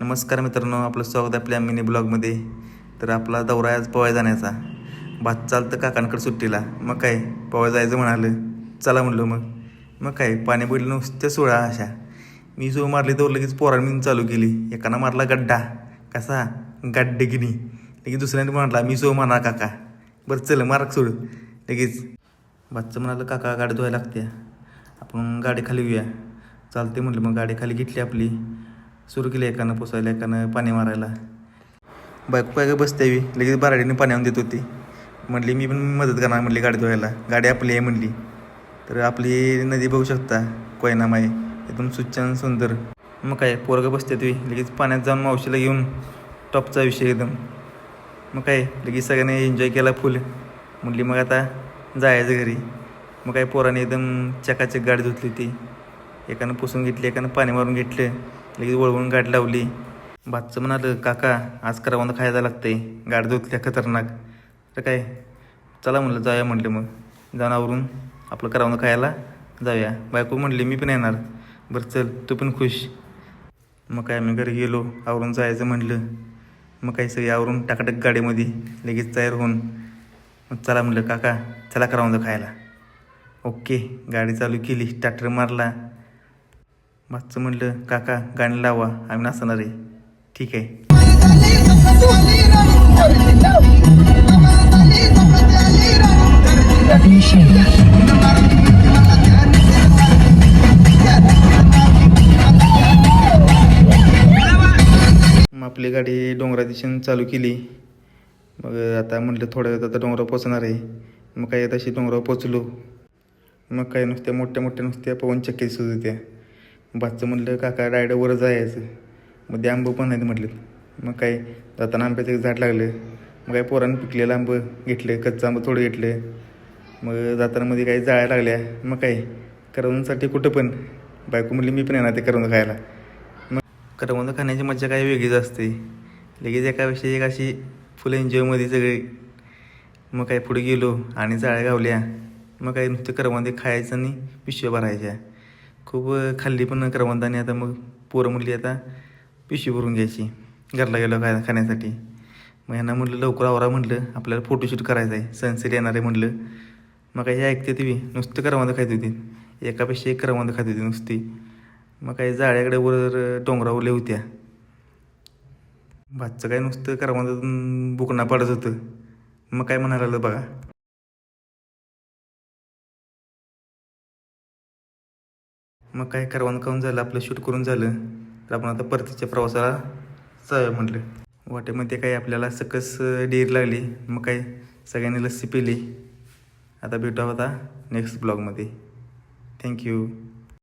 नमस्कार मित्रांनो, आपलं स्वागत आहे आपल्या मिनी ब्लॉगमध्ये. तर आपला दौरा आहे आज पोहाय जाण्याचा. भात चालतं काकांकडे सुट्टीला. मग काय पोहाय जायचं म्हणालं, चला म्हणलं. मग काय पाणी पडलं नुसत्या सोळा अशा. मी जो मारली तर लगेच पोरांनी चालू केली. एकानं मारला गड्डा, कसा गड्डेगिनी. लगेच दुसऱ्याने म्हटला मी सो मारणार काका. बरं चल मार्क सोड. लगेच भातचं म्हणालं काका गाडी धुवायला लागते, आपण गाडी खाली घेऊया. चालते म्हटलं. मग गाडी खाली घेतली आपली. सुरू केली एकानं पुसायला, एकानं पाणी मारायला. बायको काय बसते लगेच बाराडीने पाणी आणून देत होती. म्हटली मी पण मदत करणार म्हटली गाडी धुवायला. गाडी आपली आहे म्हटली. तर आपली नदी बघू शकता, कोयनामाई एकदम स्वच्छ आणि सुंदर. मग काय पोरगं बसते लगेच पाण्यात जाऊन मावशीला घेऊन टॉपचा विषय एकदम. मग काय लगेच सगळ्यांनी एन्जॉय केला फुल. म्हटली मग आता जायचं घरी. मग काय पोराने एकदम चकाचक गाडी धुतली ती. एकानं पुसून घेतली, एकानं पाणी मारून घेतलं. लगेच वळवून गाडी लावली. भातचं म्हणालं काका आज करवंद खायला लागतंय, गाडी धुतल्या खतरनाक. तर काय चला म्हणलं जाऊया म्हटलं. मग जाऊन आवरून आपलं करवंद खायला जाऊया. बायको म्हटली मी पण येणार. बरं चल तू पण खुश. मग काय मी घरी गेलो, आवरून जायचं म्हटलं. मग काही सगळी आवरून टाकाटक गाडीमध्ये लगेच तयार होऊन मग चला म्हटलं काका चला करवंद खायला. ओके गाडी चालू केली, स्टार्टर मारला. भातचं म्हटलं काका गाणी लावा, आम्ही नाचणार आहे. ठीक आहे. मग आपली गाडी डोंगरा दिशेने चालू केली. मग आता म्हटलं थोड्या वेळात आता डोंगरावर पोचणार आहे. मग काय तशी डोंगरावर पोचलो. मग काय नुसत्या मोठ्या नुसत्या पवनचक्की सुद्धा होत्या. भातचं म्हटलं काका डायरेक्ट वर जायचं. मग ते आंबं पण नाहीत म्हटलं. मग काय जाताना आंब्याचं एक झाड लागलं. मग काय पोरानं पिकलेलं आंबं घेतलं, कच्चं आंबं थोडं घेतलं. मग जाताना मध्ये काही जाळ्या लागल्या. मग काय करवंदासाठी कुठं पण बायको म्हटली मी पण येणार ते करवंद खायला. मग करवंद खाण्याची मजा काही वेगळीच असते. लगेच एकाविषयी एक अशी फुल एन्जॉयमध्ये सगळे. मग काय पुढे गेलो आणि जाळ्या गावल्या. मग काय नुसतं करवंदे खायचं आणि पिशव्या भरायच्या. खूप खाल्ली पण करवंदाने. आता मग पोरं म्हटली आता पिशवी भरून घ्यायची घरला गेलो खाण्यासाठी. मग ह्यांना म्हटलं लवकर आवरा म्हटलं, आपल्याला फोटोशूट करायचं आहे, सनसेट येणार आहे म्हटलं. मग काही ऐकते ती नुसतं करवंद खात होती. एकापेक्षा एक करवंद खात होती नुसती. मग काही जाळ्याकडे वर डोंगरावरल्या होत्या. भातचं काय नुसतं करवंदातून बुकना पडत होतं. मग काय म्हणायला लागलं बघा. मग काय करवंद खाऊन झालं, आपलं शूट करून झालं. तर आपण आता परतीच्या प्रवासाला जाऊया म्हटलं. वाटेमध्ये काही आपल्याला सकस डेअरी लागली. मग काय सगळ्यांनी लस्सी पिली. आता भेटू आता नेक्स्ट ब्लॉगमध्ये. थँक्यू.